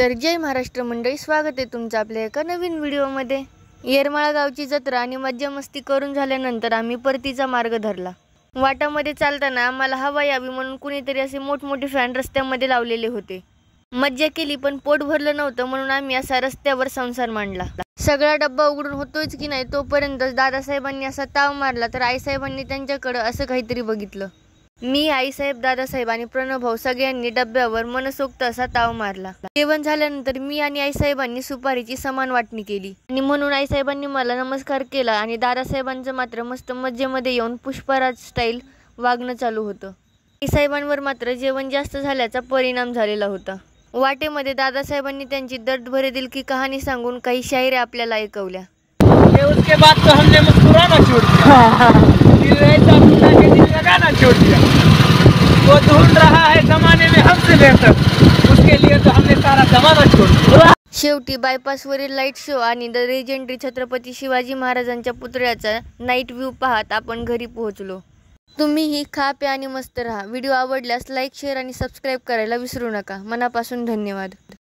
तर जय महाराष्ट्र मंडळी, स्वागत आहे तुमचं आपल्या एका नवीन व्हिडिओमध्ये। येरमाळा गावची जत्रा आणि मज्जा मस्ती करून झाल्यानंतर आम्ही परतीचा मार्ग धरला। वाटामध्ये चालताना आम्हाला हवा यावी म्हणून कुणीतरी असे मोठमोठे फॅन रस्त्यामध्ये लावलेले होते। मज्जा केली पण पोट भरलं नव्हतं म्हणून आम्ही असा रस्त्यावर संसार मांडला। सगळा डब्बा उघडून होतोच की नाही तोपर्यंत दादासाहेबांनी असा ताव मारला तर आईसाहेबांनी त्यांच्याकडे असं काहीतरी बघितलं। मी, आईसाहेब, दादासाहेब आणि प्रणव भाऊ सगळ्यांनी डब्यावर मनसोक्त असा ताव मारला। जेवण झाल्यानंतर मी आणि आईसाहेबांनी सुपारीची समान वाटणी केली आणि म्हणून आईसाहेबांनी मला नमस्कार केला आणि दादासाहेबांचं मात्र मस्त मज्जेमध्ये येऊन पुष्पराज स्टाईल वागणं चालू होतं। आईसाहेबांवर मात्र जेवण जास्त झाल्याचा परिणाम झालेला होता। वाटेमध्ये दादासाहेबांनी त्यांची दर्दभरे दिल की कहाणी सांगून काही शायरी आपल्याला ऐकवल्या। उसके बाद तो हमने मुस्कुराना छोड़ दिया, दिल रहता खुदा के दिल लगाना छोड़ दिया। वो ढूंढ रहा है जमाने में हमसे बेहतर, उसके लिए तो हमने सारा जमाना छोड़ दिया। शेवटी बायपासवरील लाईट शो आणि द लेजेंडरी छत्रपती शिवाजी महाराजांच्या पुतळ्याचा नाईट व्ह्यू पाहत आपण घरी पोहोचलो। तुम्हीही खा प्या आणि मस्त राहा। व्हिडिओ आवडल्यास लाईक, शेअर आणि सबस्क्राईब करायला विसरू नका। मनापासून धन्यवाद।